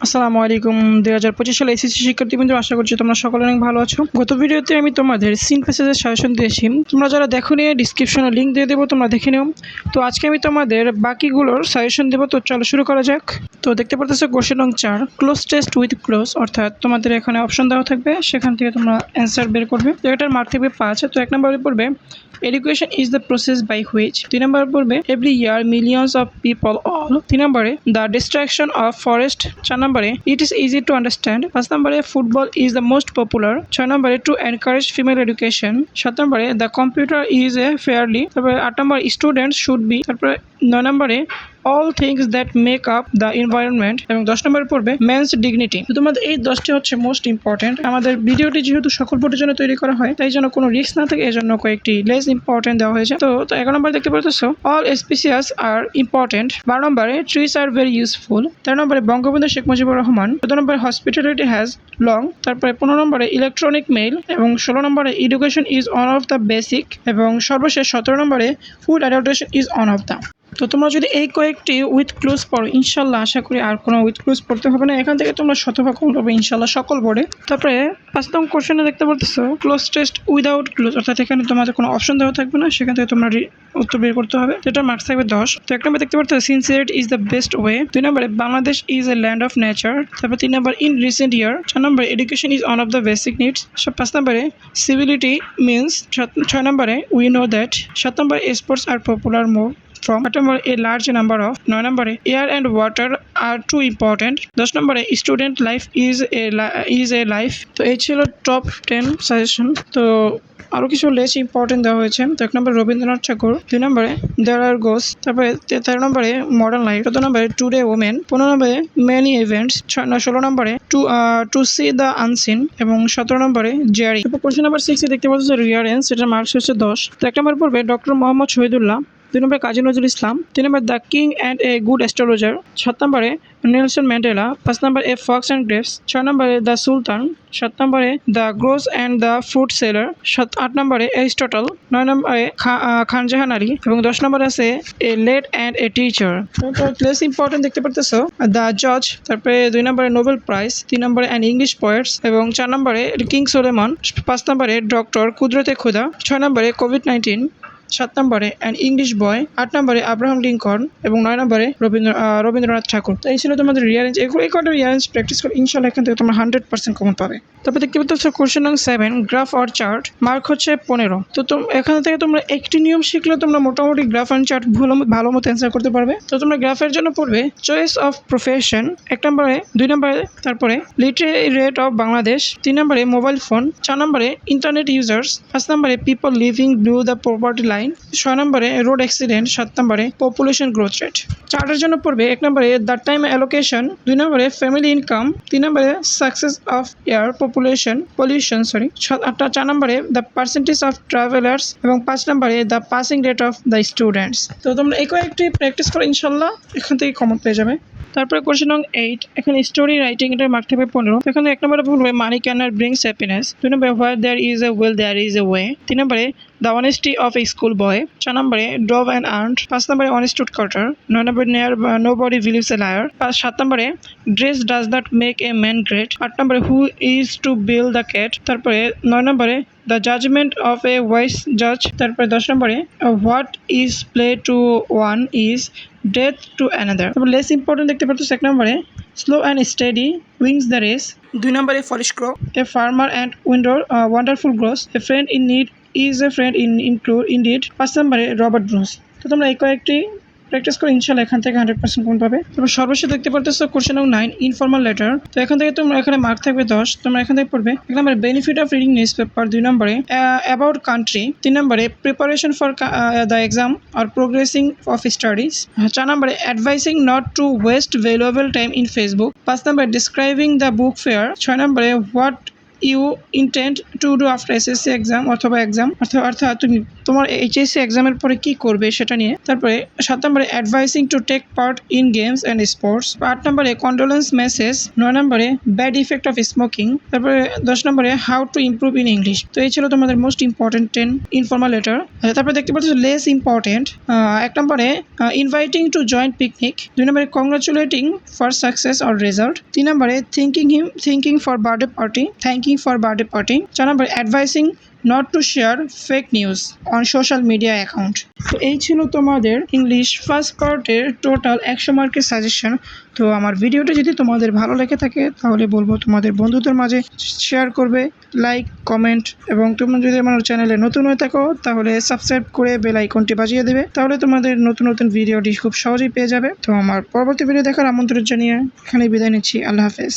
আসসালামু আলাইকুম। 2025 সালে এসএসসি শিক্ষার্থীবৃন্দ, আশা করছি তোমরা সকলে অনেক ভালো আছো। গত ভিডিওতে আমি তোমাদের সিন প্যাসেজের সাজেশন দিয়েছি। তোমরা যারা দেখোনি ডিসক্রিপশনে লিঙ্ক দিয়ে দেবো, তোমরা দেখে নিও। তো আজকে আমি তোমাদের বাকিগুলোর সাজেশন দেবো। তো চলো শুরু করা যাক। তো দেখতে পারতেছো কোশ্চেন নং 4, ক্লোজ টেস্ট উইথ ক্লোজ, অর্থাৎ তোমাদের এখানে অপশন দেওয়া থাকবে, সেখান থেকে তোমরা অ্যান্সার বের করবে। তো এটার মার্ক থাকবে 5। তো 1 নম্বরে পড়বে education is the process by which, 3 নম্বরে পড়বে every year millions of people all, 3 নম্বরে the destruction of forest, 4 নম্বরে it is easy to understand, 5 নম্বরে football is the most popular, 6 নম্বরে to encourage female education, 7 নম্বরে the computer is a fairly, তারপরে 8 নম্বরে students should be, তারপরে 9 নম্বরে all things that make up the environment, এবং 10 নম্বরে পড়বে men's dignity। তো তোমাদের এই 10টি হচ্ছে মোস্ট ইম্পর্টেন্ট। আমাদের ভিডিওটি যেহেতু সকল বোর্ডের জন্য তৈরি করা হয়, তাই জন্য কোনো রিস্ক না থাকে, এই জন্য কয়েকটি লেস ইম্পর্টেন্ট দেওয়া হয়েছে। তো 11 নম্বরে দেখতে পাচ্ছ all species are important, 12 নম্বরে trees are very useful, 13 নম্বরে বঙ্গবন্ধু শেখ মুজিবুর রহমান, 14 নম্বরে hospitality has long, তারপরে 15 নম্বরে ইলেকট্রনিক মেইল, এবং 16 নম্বরে education is one of the basic, এবং সর্বশেষ 17 নম্বরে food adaptation is one of the। তো তোমরা যদি এই কয়েকটি উইথ ক্লোজ পড়ো, ইনশাল্লাহ আশা করি আর কোনো উইথ ক্লোজ পড়তে হবে না। এখান থেকে তোমরা শতভাগ কমন পাবে ইনশাল্লাহ সকল বোর্ডে। তারপরে 5 নং কোশ্চেনে দেখতে পারতেছো ক্লোজ টেস্ট উইদাউট ক্লোজ, অর্থাৎ এখানে তোমাদের কোনো অপশন দেওয়া থাকবে না, সেখান থেকে তোমরা উত্তর বের করতে হবে। যেটা মার্কস থাকবে 10। তো 1 নম্বরে দেখতে পারতেছো sincerity is the best way, 2 নম্বরে Bangladesh is a land of nature, তারপর 3 নম্বর ইন রিসেন্ট ইয়ার, 4 নম্বরে education is one of the basic needs, 5 নম্বরে সিভিলিটি মিনস, 6 নম্বরে উই নো দ্যাট, 7 নম্বরে স্পোর্টস আর popular more from, 8 number a large number of, 9 number air and water are too important, 10 number student life is a life। তো এই ছিল top 10 suggestion. তো আরও কিছু লেস ইম্পর্টেন্ট দেওয়া হয়েছে। তো 1 নম্বরে রবীন্দ্রনাথ ঠাকুর, 2 নম্বরে দেয়ার আর গোস, তারপরে 13 নম্বরে মডার্ন লাইফ, 14 নম্বরে টুডে ওমেন, 15 নম্বরে মেনি ইভেন্টস, 16 নম্বরে টু সি দ্য আনসিন, এবং 17 নম্বরে জেয়ারি। তারপর কোশ্চেন নাম্বার 6 দেখতে পাচ্ছ রিয়ারেন্স, এটা মার্কস হচ্ছে 10। তো 1 নম্বর পড়বে ডক্টর মোহাম্মদ শহীদুল্লাহ, 2 নম্বরে কাজী নজরুল ইসলাম, 3 নম্বরে the king and a good astrologer, 7 নম্বরে নেলসন ম্যান্ডেলা, 5 নম্বরে এ ফক্স অ্যান্ড গ্রেপস, 6 নম্বরে দ্য সুলতান, 7 নম্বরে the gross and the fruit seller, 8 নম্বরে এরিস্টটল, 9 নম্বরে খানজাহান আলী, এবং 10 নম্বরে আছে a let and a teacher. Place important দেখতে পারতেছো দ্য জজ, তারপরে 2 নম্বরে নোবেল প্রাইজ, 3 নম্বরে অ্যান ইংলিশ পোয়েটস, এবং 4 নম্বরে কিং সোলেমন, 5 নম্বরে ডক্টর কুদরতে খুদা, 6 নম্বরে কোভিড-19, 7 নম্বরে অ্যান ইংলিশ বয়, 8 নম্বরে আব্রাহাম লিঙ্কন, এবং 9 নম্বরে রবীন্দ্রনাথ ঠাকুর। তো এই ছিল তোমাদের রিয়ারেঞ্জ। এই কটা রিয়ারেঞ্জ প্র্যাকটিস করে ইনশাল্লাহ এখান থেকে তোমরা 100% কমন পাবে। তারপর দেখতে পাচ্ছ কোশ্চেন নং 7, গ্রাফ অর চার্ট, মার্ক হচ্ছে 15। তো এখান থেকে তোমরা একটি নিয়ম শিখলে তোমরা মোটামুটি গ্রাফ অ্যান্ড চার্ট ভালো মতো অ্যান্সার করতে পারবে। তো তোমরা গ্রাফের জন্য পড়বে চয়েস অফ প্রফেশন 1 নম্বরে, 2 নম্বরে তারপরে লিটারেরি রেট অফ বাংলাদেশ, 3 নম্বরে মোবাইল ফোন, 4 নম্বরে ইন্টারনেট ইউজার্স, 5 নম্বরে people living below the poverty line, 6 নম্বরে রোড অ্যাক্সিডেন্ট, 7 নম্বরে পপুলেশন গ্রোথ রেট। চার্টের জন্য পড়বে 1 নম্বরে দ্য টাইম অ্যালোকেশন, 2 নম্বরে ফ্যামিলি ইনকাম, 3 নম্বরে সাকসেস অফ এয়ার পলিউশন, 4 নম্বরে দ্য পার্সেন্টেজ অফ ট্রাভেলার্স, এবং 5 নম্বরে the passing rate of the students. তো তোমরা এই কয়েকটি প্র্যাকটিস করো, ইনশাল্লাহ এখান থেকে কমন পেয়ে যাবে। তারপরে কোশ্চেন নং 8, এখানে স্টোরি রাইটিং, এটার মার্ক থাকবে 15। এখানে 1 নম্বরে বলবে মানি ক্যানট ব্রিংস হ্যাপিনেস, 2 নম্বরে where there is a will there is a way, 3 নম্বরে the honesty of a school boy, 4 নম্বরে ডভ অ্যান্ড আর্ট, 5 নম্বরে অনেস্ট কার্টার, 9 নম্বরে nobody believes a liar, 7 নম্বরে dress does not make a man great, 8 নম্বরে who is to bell the cat, তারপরে 9 নম্বরে the judgment of a wise জাজ, তারপরে 10 নম্বরে what is play to one is death to another. তারপর less important দেখতে পাচ্ছ 1 নম্বরে slow and steady wins the race, 2 নম্বরে foolish crow, a farmer and wonderful goose, a friend in need is a friend indeed, 5 নম্বরে Robert Bruce. তো তোমরা এই কয়েকটি প্র্যাকটিস করে ইনশাল্লাহ এখান থেকে 100% কমন পাবে। তারপর সর্বশেষ দেখতে পারতেছো কোশ্চেন নং 9, ইনফর্মাল লেটার। তো এখান থেকে তোমরা এখানে মার্ক থাকবে 10। তোমরা এখান থেকে পড়বে 1 নম্বরে benefit of reading news paper, 2 নম্বরে অ্যাবাউট কান্ট্রি, 3 নম্বরে প্রিপারেশন ফর দ্য এক্সাম আর প্রোগ্রেসিং অফ স্টাডিজ, 4 নম্বরে advising not to waste valuable time in Facebook, 5 নম্বরে ডিসক্রাইবিং দ্য বুক ফেয়ার, 6 নম্বরে what you intend to do after SSC exam অথবা exam অর্থাৎ তুমি তোমার এইচএসসি এক্সামের পরে কি করবে সেটা নিয়ে। তারপরে 7 নম্বরে advising to take part in games and sports. 8 নম্বরে কন্ডোলেন্স মেসেজ। 9 নম্বরে ব্যাড ইফেক্ট অফ স্মোকিং। তারপরে 10 নম্বরে how to improve in English. তো এই ছিল তোমাদের মোস্ট ইম্পর্টেন্ট 10 ইনফর্মাল লেটার। তারপরে দেখতে পাচ্ছ লেস ইম্পর্টেন্ট। 1 নম্বরে ইনভাইটিং টু জয়েন্ট পিকনিক। 2 নম্বরে congratulating for success or result. 3 নম্বরে থ্যাঙ্কিং ফর বার্থডে পার্টি। 4 নম্বরে advising not to share fake news on social media account. তো এই ছিল তোমাদের ইংলিশ ফার্স্ট পার্টের টোটাল 100 মার্কের সাজেশন। তো আমার ভিডিওটা যদি তোমাদের ভালো লেগে থাকে তাহলে বলবো তোমাদের বন্ধুদের মাঝে শেয়ার করবে, লাইক, কমেন্ট, এবং তোমরা যদি আমার চ্যানেলে নতুন হয়ে থাকো তাহলে সাবস্ক্রাইব করে বেল আইকনটি বাজিয়ে দেবে, তাহলে তোমাদের নতুন নতুন ভিডিওটি খুব সহজেই পেয়ে যাবে। তো আমার পরবর্তী ভিডিও দেখার আমন্ত্রণ জানিয়ে এখানে বিদায় নিচ্ছি। আল্লাহ হাফেজ।